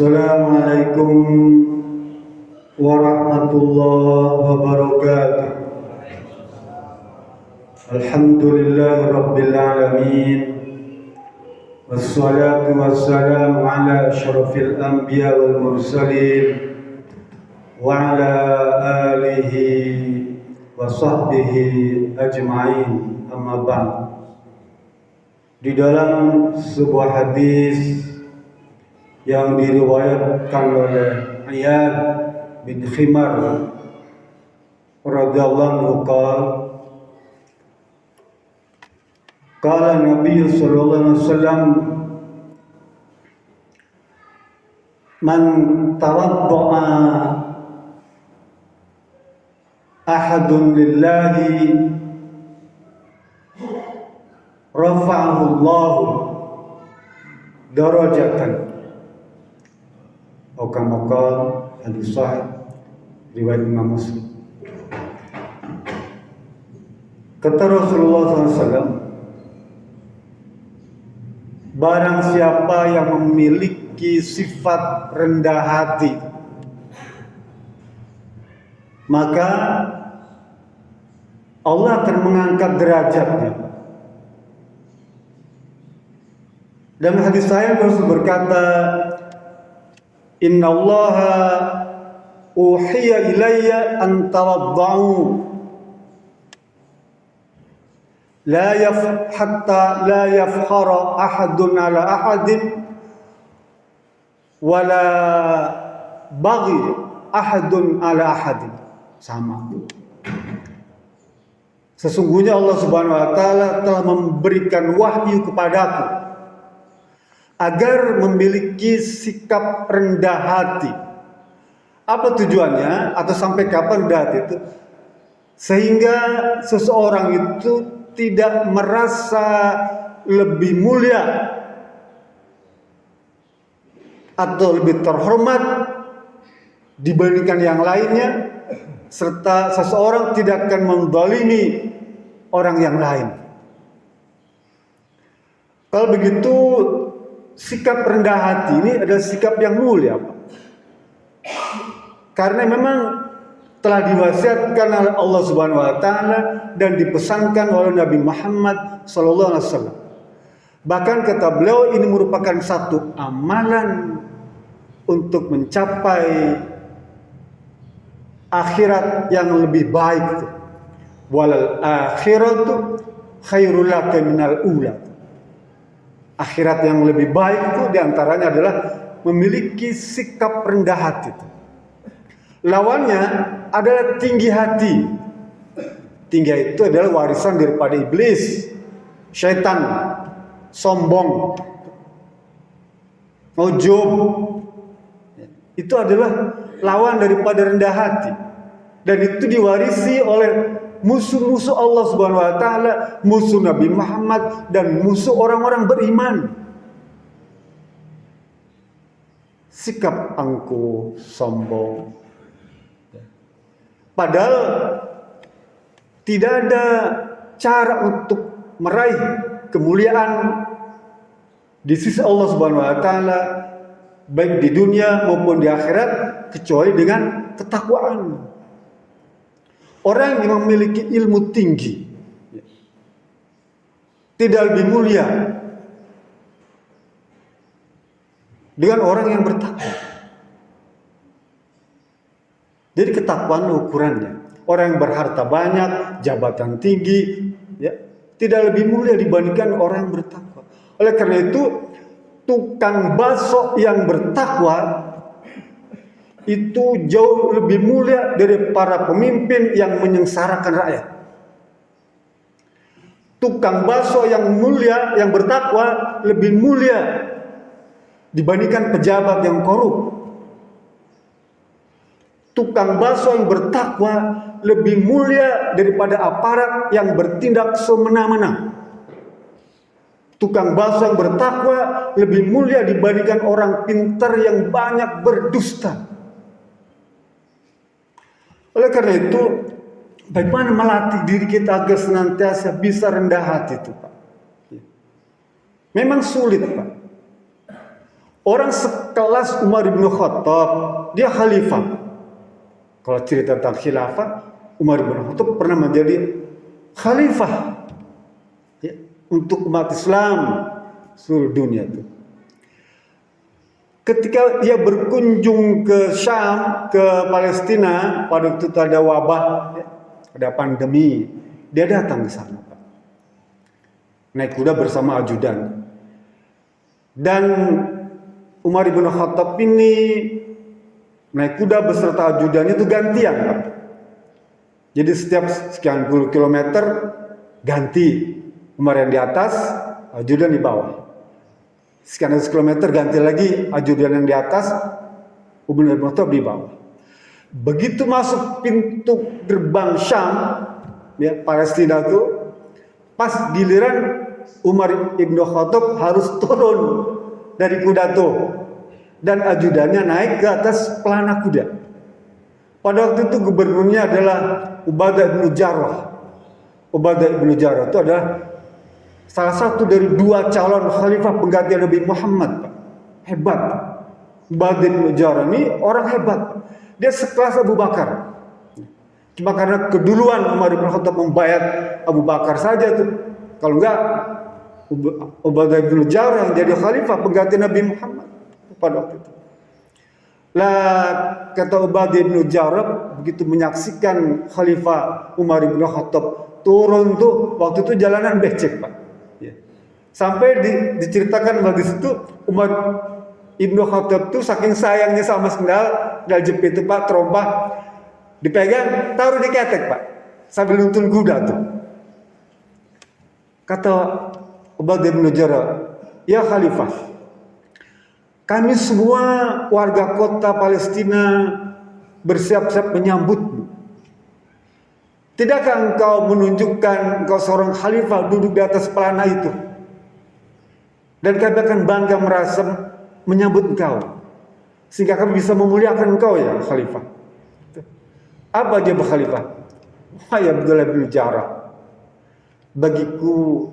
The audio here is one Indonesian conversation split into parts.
Assalamualaikum warahmatullahi wabarakatuh. Alhamdulillahi rabbil alamin. Wassalatu wassalamu ala asyrafil anbiya wal mursalin wa ala alihi wa sahbihi ajma'in. Amma ba'd. Di dalam sebuah hadis yang diriwayatkan oleh Iyad bin Khimar radhiyallahu anhu qala Nabi sallallahu alaihi wasallam man tawadda'a ahadun lillahi rafa'ahu Allah darajatan. Okamokal hadis sahih riwayat Imam Muslim. Kata Rasulullah SAW, barang siapa yang memiliki sifat rendah hati, maka Allah akan mengangkat derajatnya. Dalam hadis lain Rasul berkata, Inna Allaha uhiya ilayya an tawadda'u hatta la yafkhara ahadun ala ahadin wala baghi ahadun ala ahadin. Sama. Sesungguhnya Allah Subhanahu wa taala telah memberikan wahyu kepadaku agar memiliki sikap rendah hati. Apa tujuannya? Atau sampai kapan rendah hati itu? Sehingga seseorang itu tidak merasa lebih mulia atau lebih terhormat dibandingkan yang lainnya, serta seseorang tidak akan menzalimi orang yang lain. Kalau begitu, sikap rendah hati ini adalah sikap yang mulia, Pak. Karena memang telah diwasiatkan oleh Allah Subhanahu wa taala dan dipesankan oleh Nabi Muhammad sallallahu alaihi wasallam. Bahkan kata beliau, ini merupakan satu amalan untuk mencapai akhirat yang lebih baik. Walal akhiratu khairul laka minal ula. Akhirat yang lebih baik itu diantaranya adalah memiliki sikap rendah hati. Lawannya adalah tinggi hati. Tinggi itu adalah warisan daripada iblis, syaitan, sombong, ujub. Itu adalah lawan daripada rendah hati. Dan itu diwarisi oleh musuh-musuh Allah Subhanahu wa taala, musuh Nabi Muhammad dan musuh orang-orang beriman. Sikap angkuh, sombong. Padahal tidak ada cara untuk meraih kemuliaan di sisi Allah Subhanahu wa taala baik di dunia maupun di akhirat kecuali dengan ketakwaan. Orang yang memiliki ilmu tinggi tidak lebih mulia dengan orang yang bertakwa. Jadi ketakwaan ukurannya. Orang yang berharta banyak, jabatan tinggi, ya, tidak lebih mulia dibandingkan orang yang bertakwa. Oleh karena itu, tukang bakso yang bertakwa itu jauh lebih mulia dari para pemimpin yang menyengsarakan rakyat. Tukang bakso yang mulia, yang bertakwa lebih mulia dibandingkan pejabat yang korup. Tukang bakso yang bertakwa lebih mulia daripada aparat yang bertindak semena-mena. Tukang bakso yang bertakwa lebih mulia dibandingkan orang pintar yang banyak berdusta. Oleh karena itu, bagaimana melatih diri kita agar senantiasa bisa rendah hati itu, Pak? Memang sulit, Pak. Orang sekelas Umar bin Khattab, dia khalifah. Kalau cerita tentang khilafah, Umar bin Khattab pernah menjadi khalifah ya, untuk umat Islam seluruh dunia itu. Ketika dia berkunjung ke Syam, ke Palestina, pada waktu itu ada wabah, ya, ada pandemi, dia datang ke sana, Pak. Naik kuda bersama ajudan. Dan Umar bin Khattab ini naik kuda beserta ajudannya itu gantian, Pak. Jadi setiap sekian puluh kilometer ganti, Umar yang di atas, ajudan di bawah. Sekian ratus kilometer ganti lagi, ajudan yang di atas, Umar bin Khattab di bawah. Begitu masuk pintu gerbang Syam, ya, Palestina itu, pas giliran Umar bin Khattab harus turun dari kuda tuh, dan ajudannya naik ke atas pelana kuda. Pada waktu itu gubernurnya adalah Ubadah bin Jarrah. Ubadah bin Jarrah itu adalah salah satu dari dua calon khalifah pengganti Nabi Muhammad, Pak. Hebat. Ubadah bin Jarrah ini orang hebat. Dia sekelas Abu Bakar. Cuma karena keduluan Umar bin Khattab membayar Abu Bakar saja tuh. Kalau enggak, Ubadah bin Jarrah yang jadi khalifah pengganti Nabi Muhammad pada waktu itu. Lah, kata Ubadah bin Jarrah, begitu menyaksikan khalifah Umar bin Khattab turun tuh, waktu itu jalanan becek, Pak. Ya. Sampai diceritakan di situ, Umar bin Khattab tuh saking sayangnya sama sendal jepit itu, Pak, terompah dipegang, taruh di ketek, Pak, sambil nuntun kuda tuh. Kata Ubadah bin Jarrah, ya khalifah, kami semua warga kota Palestina bersiap-siap menyambutmu. Tidakkah engkau menunjukkan engkau seorang khalifah duduk di atas pelana itu? Dan kami akan bangga merasa menyambut engkau. Sehingga kami bisa memuliakan engkau ya khalifah. Apa dia khalifah? Wahai Abdullah bin Jarrah, bagiku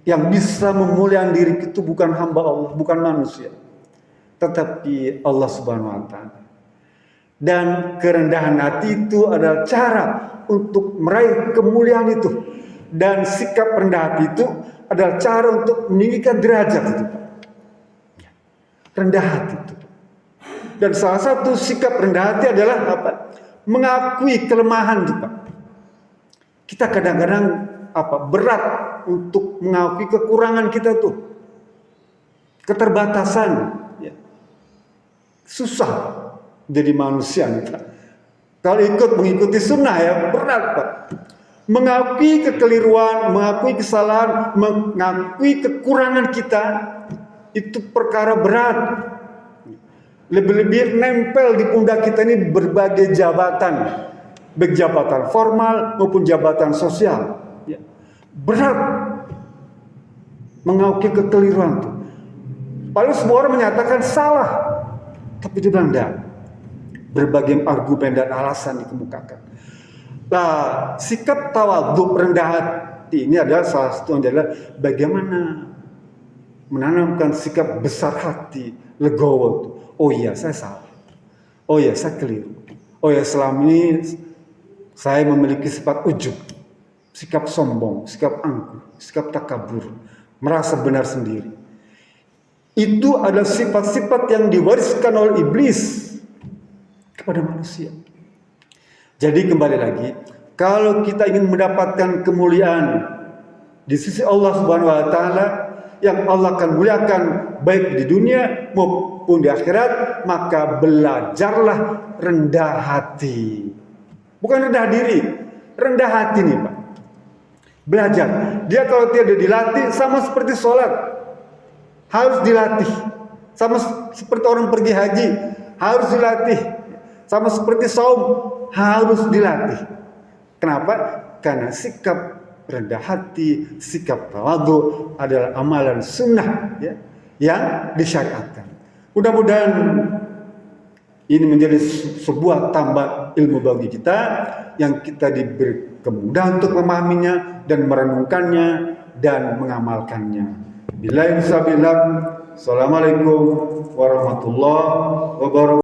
yang bisa memuliakan diri itu bukan hamba Allah, bukan manusia, tetapi Allah Subhanahu wa Ta'ala. Dan kerendahan hati itu adalah cara untuk meraih kemuliaan itu, dan sikap rendah hati itu adalah cara untuk meninggikan derajat itu. Rendah hati itu. Dan salah satu sikap rendah hati adalah apa? Mengakui kelemahan kita. Kita kadang-kadang berat untuk mengakui kekurangan kita tuh, keterbatasan, ya. Susah jadi manusia kita. Kalau mengikuti sunnah ya berat, Pak. Mengakui kekeliruan, mengakui kesalahan, mengakui kekurangan kita itu perkara berat. Lebih-lebih nempel di pundak kita ini berbagai jabatan, baik jabatan formal maupun jabatan sosial. Ya. Berat mengakui kekeliruan itu. Padahal semua orang menyatakan salah, tapi dia bilang enggak. Berbagai argumen dan alasan dikemukakan. Nah, sikap tawadhu, rendah hati ini adalah salah satu adalah bagaimana menanamkan sikap besar hati, legowo itu. Oh iya, saya salah. Oh iya, saya keliru. Oh iya, selama ini saya memiliki sifat ujub, sikap sombong, sikap angkuh, sikap takabur, merasa benar sendiri. Itu adalah sifat-sifat yang diwariskan oleh iblis kepada manusia. Jadi kembali lagi, kalau kita ingin mendapatkan kemuliaan di sisi Allah Subhanahu wa Ta'ala, yang Allah akan muliakan baik di dunia maupun di akhirat, maka belajarlah rendah hati. Bukan rendah diri, rendah hati nih, Pak. Belajar. Dia kalau tidak dilatih sama seperti sholat, harus dilatih. Sama seperti orang pergi haji, harus dilatih. Sama seperti saum, harus dilatih. Kenapa? Karena sikap rendah hati, sikap tawadhu adalah amalan sunnah, ya, yang disyariatkan. Mudah-mudahan ini menjadi sebuah tambah ilmu bagi kita, yang kita diberi kemudahan untuk memahaminya dan merenungkannya dan mengamalkannya. Billahi sabilah. Assalamualaikum warahmatullahi wabarakatuh.